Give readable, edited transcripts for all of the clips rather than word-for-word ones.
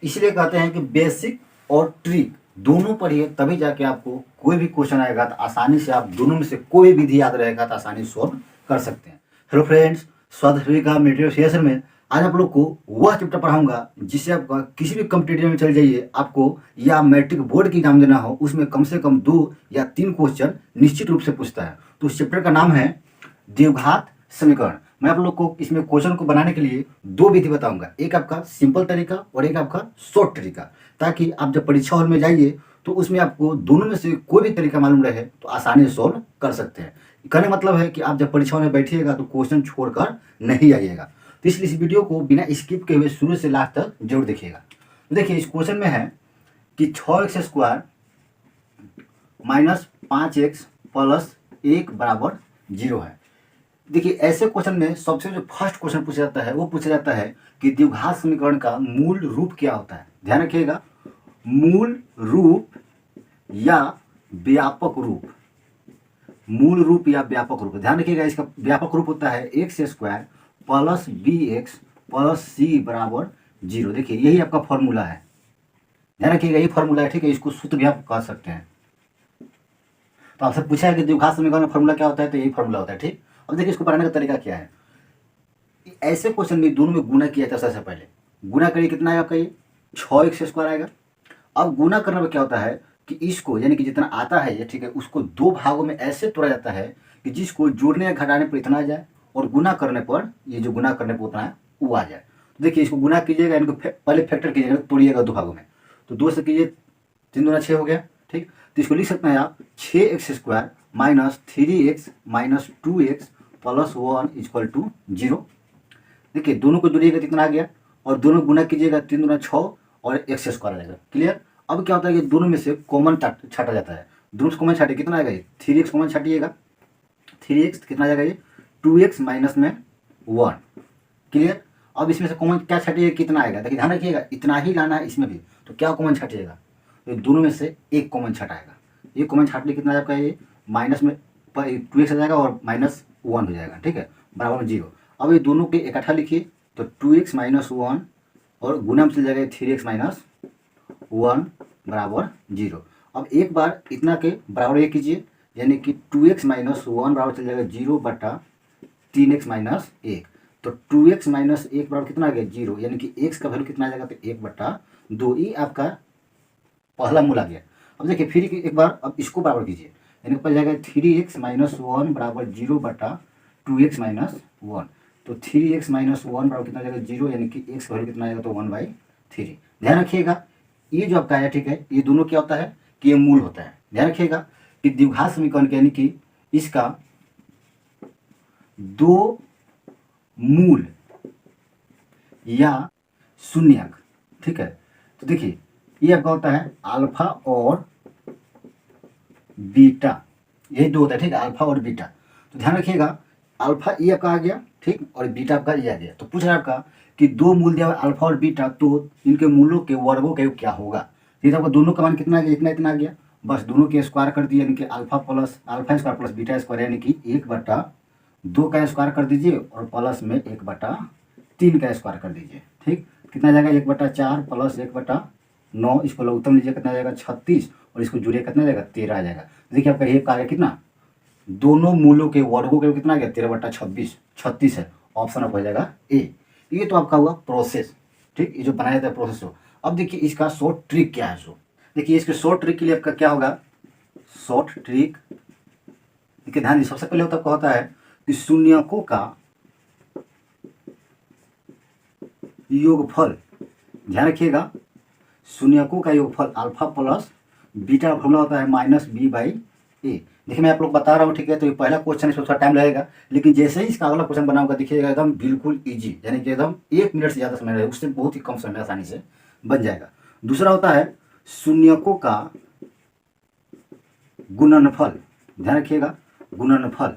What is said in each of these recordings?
इसलिए कहते हैं कि बेसिक और ट्रिक दोनों पढ़िए, तभी जाके आपको कोई भी क्वेश्चन आएगा तो आसानी से आप दोनों में से कोई विधि याद रहेगा तो आसानी से सॉल्व कर सकते हैं। हेलो फ्रेंड्स, स्वागत है का मेटेरियल सेशन में। आज आप लोग को वह चैप्टर पढ़ाऊंगा जिससे आपका किसी भी कॉम्पिटिटिव में चल जाइए, आपको या मैट्रिक बोर्ड की एग्जाम देना हो, उसमें कम से कम 2 या 3 क्वेश्चन निश्चित रूप से पूछता है। तो उस चैप्टर का नाम है द्विघात समीकरण। मैं आप लोग को इसमें क्वेश्चन को बनाने के लिए 2 विधि बताऊंगा, एक आपका सिंपल तरीका और एक आपका शॉर्ट तरीका, ताकि आप जब परीक्षा हॉल में जाइए तो उसमें आपको दोनों में से कोई भी तरीका मालूम रहे तो आसानी से सॉल्व कर सकते हैं। कहने मतलब है कि आप जब परीक्षा में बैठिएगा तो क्वेश्चन छोड़कर नहीं आइएगा। तो इसलिए इस वीडियो को बिना स्किप किए हुए शुरू से लास्ट तक जरूर देखिएगा। देखिए, इस क्वेश्चन में है कि 6x² - 5x + 1 = 0 है। देखिए, ऐसे क्वेश्चन में सबसे जो फर्स्ट क्वेश्चन पूछा जाता है वो पूछा जाता है कि द्विघात समीकरण का मूल रूप क्या होता है। ध्यान रखिएगा, मूल रूप या व्यापक रूप, मूल रूप या व्यापक रूप। ध्यान रखिएगा, इसका व्यापक रूप होता है x² + bx + c = 0। देखिए, यही आपका फॉर्मूला है। ध्यान रखिएगा, यही फॉर्मूला है, ठीक है। इसको सूत्र भी आप कह सकते हैं। तो आपसे पूछा है कि द्विघात समीकरण में फॉर्मूला क्या होता है, तो यही फॉर्मूला होता है, ठीक। अब देखिए, इसको बनाने का तरीका क्या है। ऐसे क्वेश्चन में दोनों में गुना किया था। सबसे पहले गुना करिए, कितना आएगा आपका, ये 6x² आएगा। अब गुना करने में क्या होता है कि इसको, यानी कि जितना आता है ये, ठीक है, उसको 2 भागों में ऐसे तोड़ा जाता है कि जिसको जोड़ने या घटाने पर इतना आ जाए और गुना करने पर, ये जो गुना करने पर उतना है वो आ जाए। तो देखिए, इसको गुना कीजिएगा, इनको पहले फैक्टर कीजिएगा, तोड़िएगा 2 भागों में। तो 2 से कीजिए, 3 दूना 6 हो गया, ठीक। तो इसको लिख सकते हैं आप 6x² - 3x - 2x + 1 = 0। देखिए, दोनों को जोड़िएगा कितना आ गया, और दोनों गुना कीजिएगा, 3 दूना 6 और x² आ जाएगा। क्लियर। अब क्या होता है कि दोनों में से कॉमन छाटा जाता है। दोनों से कॉमन छाटिए, कितना आएगा ये 3x कॉमन छाटिएगा, 3x कितना आ जाएगा ये 2x माइनस में 1। क्लियर। अब इसमें से कॉमन क्या छाटिएगा, कितना आएगा। देखिए, ध्यान रखिएगा, इतना ही लाना है इसमें भी, तो क्या कॉमन छाटिएगा, तो दोनों में से एक कॉमन छटाएगा। ये कॉमन छाट लिए कितना आपका, ये माइनस में 2x आ जाएगा और -1 हो जाएगा, ठीक है, बराबर में 0। अब ये दोनों के इकट्ठा लिखिए, तो 2x - 1 और गुना में चल जाएगा 3x - 1 बराबर 0। अब एक बार इतना के बराबर ये कीजिए, यानी कि 2x - 1 बराबर चल जाएगा 0/3x - 1। तो 2x - 1 बराबर कितना आ गया 0, यानी कि x का वैल्यू कितना आ जाएगा, तो 1/2। ये आपका पहला मूल आ गया। अब देखिए, फिर एक बार अब इसको बराबर कीजिए, यानी पड़ जाएगा 3x - 1 बराबर 0/2x - 1। तो 3x - 1 बराबर कितना आ जाएगा 0, यानी कि x का वैल्यू कितना आएगा, तो 1/3। ध्यान रखिएगा, ये जो आपका है, ठीक है, ये दोनों क्या होता है कि ये मूल होता है। ध्यान रखिएगा कि द्विघात समीकरण यानी कि इसका 2 मूल या शून्यक, ठीक है। तो देखिए, ये आपका होता है अल्फा और बीटा, यही 2 होता है, ठीक है, अल्फा और बीटा। तो ध्यान रखिएगा, अल्फा ये आपका आ गया, ठीक, और बीटा आपका ये आ गया। तो पूछ रहा है आपका कि 2 मूल दिया हुआ अल्फा और बीटा, तो इनके मूलों के वर्गों का योग क्या होगा। ये आपका दोनों का मान कितना आ गया, इतना इतना आ गया, बस दोनों के स्क्वायर कर दिए, यानी कि अल्फा स्क्वायर + बीटा स्क्वायर, यानी कि 1/2 का स्क्वायर कर दीजिए और प्लस में 1/3 का स्क्वायर कर दीजिए, ठीक। कितना जाएगा 1/4 + 1/9, इसको लघुत्तम लीजिए, कितना जाएगा 36, और इसको जुड़िए कितना जाएगा 13 आ जाएगा। देखिए, आपका ये आ गया कितना, दोनों मूलों के वर्गों के कितना गया 13/26, 36 है। ऑप्शन आप हो जाएगा ए। ये तो आपका हुआ प्रोसेस, ठीक, ये जो बनाया जाता है प्रोसेस हो। अब देखिए, इसका शॉर्ट ट्रिक क्या है। सो देखिए, इसके शॉर्ट ट्रिक के लिए आपका क्या होगा, शॉर्ट ट्रिक देखिए, ध्यान दीजिए, सबसे पहले होता है कि शून्यकों का योगफल। ध्यान रखिएगा, शून्यकों का योगफल अल्फा प्लस बीटा फॉर्मूला होता है -b/a। देखिए, मैं आप लोग बता रहा हूँ, ठीक है। तो ये पहला क्वेश्चन है, इसमें थोड़ा टाइम लगेगा, लेकिन जैसे ही इसका अगला क्वेश्चन बनाऊंगा, देखिएगा एकदम बिल्कुल इजी, यानी कि एकदम 1 मिनट से ज़्यादा समय रहेगा, उससे बहुत ही कम समय में आसानी से बन जाएगा। दूसरा होता है शून्यकों का गुणनफल। ध्यान रखिएगा, गुणनफल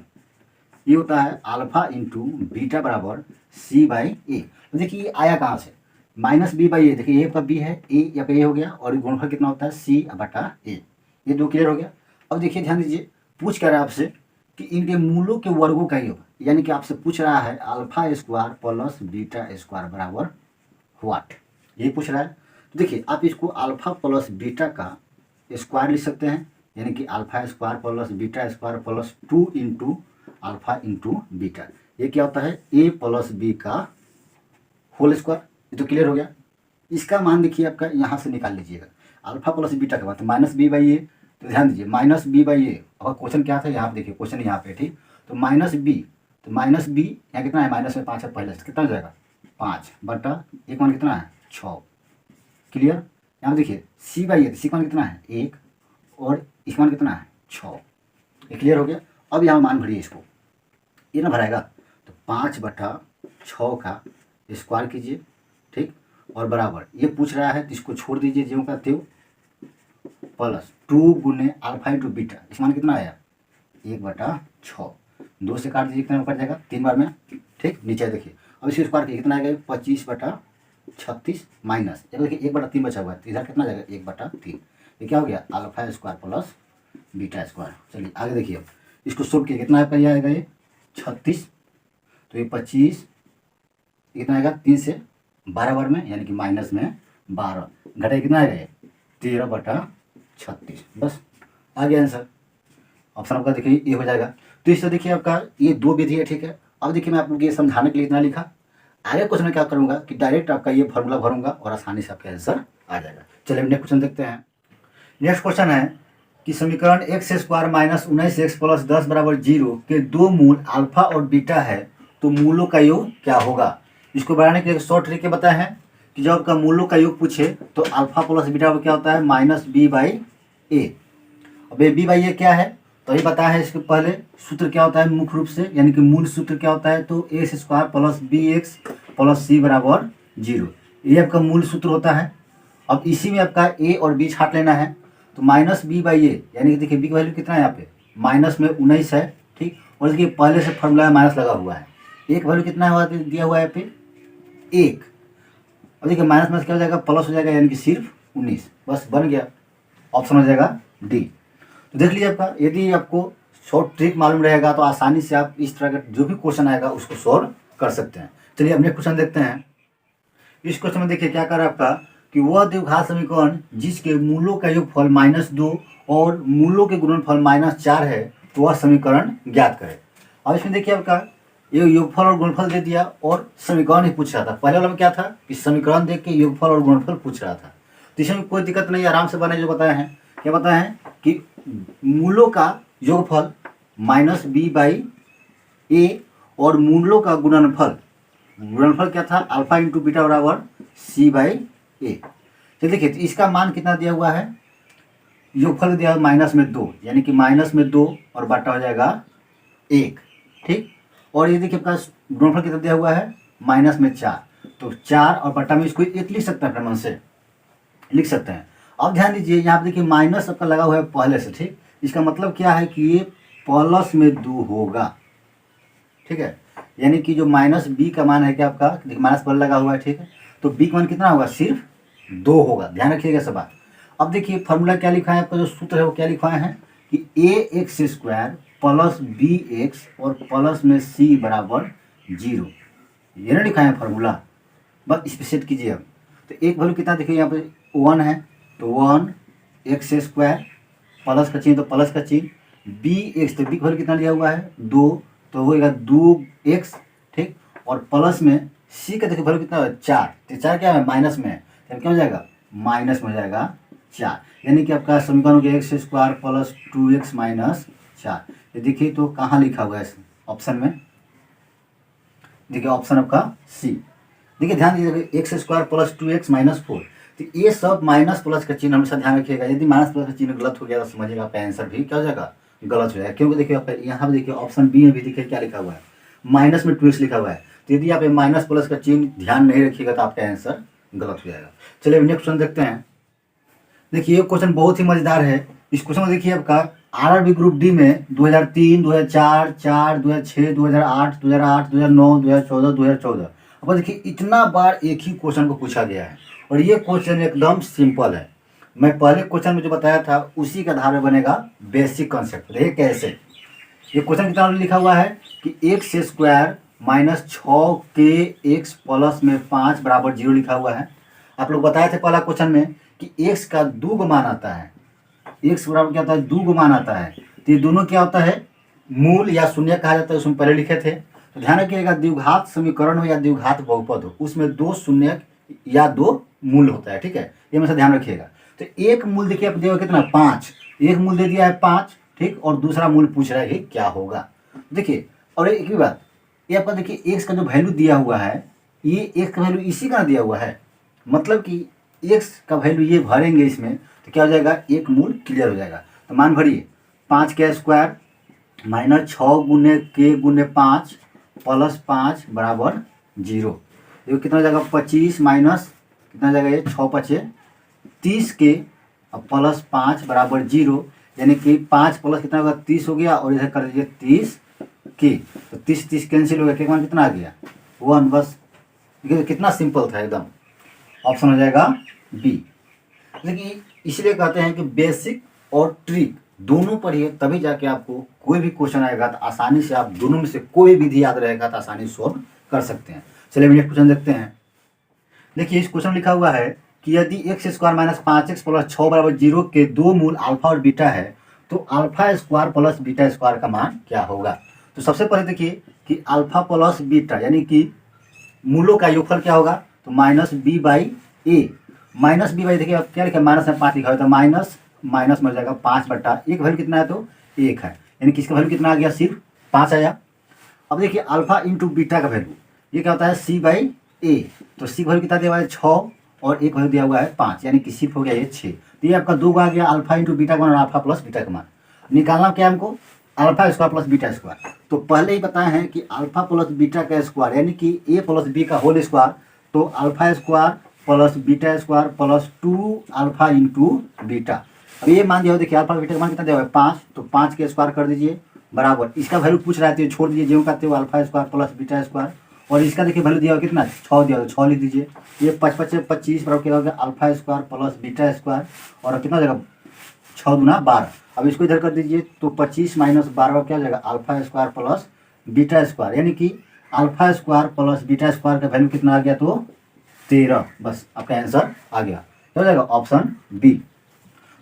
ये होता है अल्फा इंटू बीटा बराबर c/a। तो देखिए, ये आया कहाँ से, -b/a। देखिए, ये आपका b है, a या a हो गया, और गुणनफल कितना होता है c/a। ये 2 क्लियर हो गया। अब देखिए, ध्यान दीजिए, पूछ कर रहा है आपसे कि इनके मूलों के वर्गों का योग, यानी कि आपसे पूछ रहा है अल्फा स्क्वायर + बीटा स्क्वायर बराबर व्हाट, ये पूछ रहा है। देखिए आप इसको अल्फा प्लस बीटा का स्क्वायर लिख सकते हैं, यानी कि alpha square plus beta square plus 2 into alpha into beta. ये क्या होता है, ए प्लस बी का होल स्क्वायर। ये तो क्लियर हो गया। इसका मान देखिए आपका यहाँ से निकाल लीजिएगा, अल्फा प्लस बीटा का मतलब माइनस बी बाई ए। तो ध्यान दीजिए माइनस बी बाई ए, और क्वेश्चन क्या था यहाँ पे देखिए, क्वेश्चन यहाँ पे ठीक। तो माइनस बी, तो माइनस बी यहाँ कितना है, माइनस में 5 है पहले से, कितना हो जाएगा 5 बटा एक मान कितना है 6। क्लियर। यहाँ देखिए सी बाई ए, सी का मान कितना है 1 और इसका मान कितना है 6। ये क्लियर हो गया। अब यहाँ मान भरिए इसको, ये ना भराएगा तो 5 बटा 6 का स्क्वायर कीजिए, ठीक, और बराबर ये पूछ रहा है तो इसको छोड़ दीजिए ज्यों का त्यों, प्लस 2 गुने अल्फा इंटू बीटा, इस मान कितना आया 1 बटा 6। 2 से काट दीजिए, कितना कट जाएगा 3 बार में, ठीक। नीचे देखिए अब इसके स्क्वायर किया कितना आएगा 25 बटा 36 माइनस देखिए 1 बटा 3 बचा हुआ है, तो इधर कितना जाएगा 1 बटा 3। ये क्या हो गया alpha square plus beta square. चलिए आगे देखिए, अब इसको सोल्व किया कितना आपका ये आएगा ये 36, तो ये 25 कितना आएगा 3 से 12 बार में, यानी कि माइनस में 12 घटाए कितना आएगा ये 13 बटा 36। बस आ गया आंसर। ऑप्शन आपका देखिए ये हो जाएगा। तो इससे देखिए आपका ये 2 विधि है, ठीक है। अब देखिए मैं आप लोग ये समझाने के लिए इतना लिखा, आगे क्वेश्चन में क्या करूँगा कि डायरेक्ट आपका ये फॉर्मूला भरूंगा और आसानी से आपका आंसर आ जाएगा। चलिए नेक्स्ट क्वेश्चन देखते हैं। नेक्स्ट क्वेश्चन है कि समीकरण x square minus 19x plus 10 बराबर 0 के दो मूल अल्फा और बीटा है, तो मूलों का योग क्या होगा। इसको बढ़ाने के लिए शॉर्ट तरीके बताए हैं कि जब आपका मूलों का योग पूछे तो अल्फा प्लस बीटा क्या होता है माइनस बी बाई ए। अब ये बी बाई ए क्या है तो ये बताया है। इसके पहले सूत्र क्या होता है मुख्य रूप से, यानी कि मूल सूत्र क्या होता है, तो a square plus b x plus c बराबर 0, ये आपका मूल सूत्र होता है। अब इसी में आपका ए और बी छाट लेना है, तो माइनस बी बाई ए, यानी कि देखिए बी का वैल्यू कितना है यहाँ पे माइनस में 19 है, ठीक। और देखिए पहले से फॉर्मूला माइनस लगा हुआ है, एक वैल्यू कितना हुआ दिया हुआ है यहाँ पे 1। अब देखिए माइनस माइनस क्या हो जाएगा प्लस हो जाएगा, यानी कि सिर्फ 19। बस बन गया, ऑप्शन हो जाएगा डी। तो देख लीजिए आपका, यदि आपको शॉर्ट ट्रिक मालूम रहेगा तो आसानी से आप इस तरह का जो भी क्वेश्चन आएगा उसको सॉल्व कर सकते हैं। चलिए अब नेक्स्ट क्वेश्चन देखते हैं। इस क्वेश्चन में देखिए क्या कर रहा है आपका कि वह द्विघात समीकरण जिसके मूलों का योगफल -2 और मूलों के गुणनफल -4 है, तो वह समीकरण ज्ञात करें। अब इसमें देखिए आपका ये योगफल और गुणनफल दे दिया और समीकरण ही पूछ रहा था। पहले वाला में क्या था कि समीकरण देख के योगफल और गुणनफल पूछ रहा था, तो इसमें कोई दिक्कत नहीं, आराम से बने। जो बताया है क्या बताया है कि मूलों का योगफल माइनस बी बाई ए और मूलों का गुणनफल, गुणनफल क्या था अल्फा इंटू बीटा बराबर सी बाई ए। तो देखिए तो इसका मान कितना दिया हुआ है, योगफल दिया -2, यानी कि -2 और बटा हो जाएगा 1, ठीक। और ये देखिए आपका गुणनफल कितना दिया हुआ है -4, तो 4 और बटा में इसको 1 लिख सकते हैं, अपने मन से लिख सकते हैं। अब ध्यान दीजिए यहाँ पे देखिए माइनस आपका लगा हुआ है पहले से, ठीक। इसका मतलब क्या है कि ये प्लस में 2 होगा, ठीक है। यानी कि जो माइनस बी का मान है क्या आपका, देखिए माइनस पर लगा हुआ है, ठीक है। तो बी का मान कितना होगा सिर्फ 2 होगा, ध्यान रखिएगा सब बात। अब देखिए फॉर्मूला क्या लिखा है आपका, जो सूत्र है वो क्या लिखा है कि a x square plus b x और प्लस में सी बराबर 0, ये ना लिखा है फॉर्मूला। बस इस पर सेट कीजिए। अब तो एक वैल्यू कितना देखिए यहाँ पे 1 है, तो 1 एक्स स्क्वायर प्लस का चिन्ह तो प्लस का चिन्ह बी एक्स, तो बी का वैल्यू कितना लिया हुआ है 2, तो होगा 2x, ठीक। और प्लस में सी का देखिए वैल्यू कितना है 4, तो 4 क्या है माइनस में है, तो क्या हो जाएगा माइनस में हो जाएगा 4, यानी कि आपका समीकरण हो गया x square plus 2x minus 4। ये देखिए तो कहाँ लिखा हुआ है ऑप्शन में, देखिए ऑप्शन आपका सी। देखिए ध्यान दीजिए x square plus 2x minus 4, तो ये सब माइनस प्लस का चिन्ह हमेशा ध्यान रखिएगा। यदि माइनस प्लस का चिन्ह गलत हो गया तो समझिएगा आपका आंसर भी क्या हो जाएगा गलत हो जाएगा, क्योंकि देखिए आप यहाँ पे देखिए ऑप्शन बी में भी देखिए क्या लिखा हुआ है माइनस में 2x लिखा हुआ है। तो यदि आप माइनस प्लस का चिन्ह ध्यान नहीं रखिएगा तो आपका आंसर गलत हो जाएगा। चलिए नेक्स्ट क्वेश्चन देखते हैं। देखिए ये क्वेश्चन बहुत ही मजेदार है। इस क्वेश्चन में देखिए आपका आरआरबी ग्रुप डी में 2003, 2004, 4, 2006, 2008, 2008, 2009, 2014, 2014, अब देखिए इतना बार एक ही क्वेश्चन को पूछा गया है और ये क्वेश्चन एकदम सिंपल है। मैं पहले क्वेश्चन में जो बताया था उसी के आधार में बनेगा बेसिक कॉन्सेप्ट। देखिए कैसे ये क्वेश्चन कितना लिखा हुआ है कि एक्स स्क्वायर माइनस 6 के एक्स प्लस में 5 बराबर 0 लिखा हुआ है। आप लोग बताए थे पहला क्वेश्चन में कि x का 2 गो मान आता है, x बराबर क्या होता है 2 गो मान आता है। तो ये दोनों क्या होता है मूल या शून्य कहा जाता है, उसमें पहले लिखे थे। तो ध्यान रखिएगा द्विघात समीकरण हो या द्विघात बहुपद हो, उसमें 2 शून्य या 2 मूल होता है, ठीक है, ये हमेशा ध्यान रखिएगा। तो एक मूल देखिए आप दिया कितना 5, एक मूल दे दिया है 5, ठीक, और दूसरा मूल पूछ रहा है कि क्या होगा। देखिए और एक भी बात, ये आपका देखिए x का जो वैल्यू दिया हुआ है, ये x का वैल्यू इसी का दिया हुआ है, मतलब कि x का वैल्यू ये भरेंगे इसमें तो क्या हो जाएगा, एक मूल क्लियर हो जाएगा। तो मान भरिए 5 का स्क्वायर माइनस 6 गुने के गुने 5 प्लस 5 बराबर 0। देखो कितना हो जाएगा 25 माइनस कितना हो जाएगा ये 6 पचे 30 के अब प्लस 5 बराबर 0, यानी कि 5 प्लस कितना होगा 30 हो गया, और इधर कर दीजिए 30 के, तो 30 कैंसिल हो गया, के मान कितना आ गया 1। बस कितना सिंपल था एकदम, ऑप्शन हो जाएगा बी। देखिए इसलिए कहते हैं कि बेसिक और ट्रिक दोनों पढ़िए, तभी जाके आपको कोई भी क्वेश्चन आएगा तो आसानी से आप दोनों में से कोई विधि याद रहेगा तो आसानी से सॉल्व कर सकते हैं। चलिए नेक्स्ट क्वेश्चन देखते हैं। देखिए इस क्वेश्चन लिखा हुआ है कि यदि x square minus 5x plus 6 बराबर 0 के 2 मूल अल्फा और बीटा है तो alpha square plus beta square का मान क्या होगा। तो सबसे पहले देखिए कि अल्फा प्लस बीटा यानी कि मूलों का योगफल क्या होगा, तो minus b by a, minus b by, देखिए क्या लिखा है माइनस में 5 लिखा है तो माइनस माइनस मिल जाएगा 5 बटा एक, वैल्यू कितना है तो 1 है, यानी कि इसका वैल्यू कितना आ गया सिर्फ 5 आया। अब देखिए अल्फा इंटू बीटा का वैल्यू ये क्या होता है सी बाई ए, तो सी वैल्यू कितना दिया हुआ है 6 और एक वैल्यू दिया हुआ है 5, यानी कि सिर्फ हो गया ये 6। तो ये आपका 2 आ गया अल्फा इंटू बीटा का मान और अल्फा प्लस बीटा का मान। निकालना क्या हमको, alpha square plus beta square. तो पहले ही बताए हैं कि अल्फा प्लस बीटा का स्क्वायर यानी कि ए प्लस बी का होल स्क्वायर, तो alpha square plus beta square plus 2 alpha into beta. अब ये मान दिया हो, देखिए अल्फा बीटा का मान कितना दिया हुआ है 5, तो 5 के स्क्वायर कर दीजिए बराबर, इसका वैल्यू पूछ रहा है तो छोड़ दीजिए, जो कहते हो alpha square plus beta square, और इसका देखिए वैल्यू दिया हुआ कितना 6 दिया हुआ, 6 लिख दीजिए। ये 5 5 25 बराबर क्या हो गया alpha square plus beta square, और कितना हो जाएगा 6 दूना 12। अब इसको इधर कर दीजिए तो 25 माइनस 12 क्या हो जाएगा alpha square plus beta square, यानी कि alpha square plus beta square का वैल्यू कितना आ गया तो 13। बस आपका आंसर आ गया, क्या हो जाएगा ऑप्शन बी।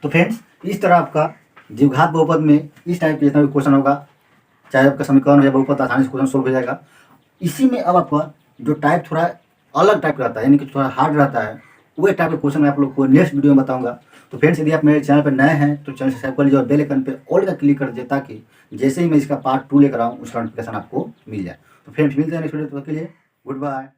तो फ्रेंड्स इस तरह आपका द्विघात बहुपद में इस टाइप के जितना भी क्वेश्चन होगा, चाहे आपका समीकरण हो या बहुपद, आसानी से क्वेश्चन सोल्व हो जाएगा। इसी में अब आपका जो टाइप थोड़ा अलग टाइप का रहता है, यानी कि थोड़ा हार्ड रहता है, वही टाइप के क्वेश्चन मैं आप लोग को नेक्स्ट वीडियो में बताऊंगा। तो फ्रेंड्स यदि आप मेरे चैनल पर नए हैं तो चैनल सब्सक्राइब कर लीजिए और बेल आइकन पे ऑल का क्लिक कर दीजिए, ताकि जैसे ही मैं इसका पार्ट 2 लेकर आऊँ उसका नोटिफिकेशन आपको मिल जाए। तो फ्रेंड्स मिलते हैं नेक्स्ट वीडियो, तब तक के लिए गुड बाय।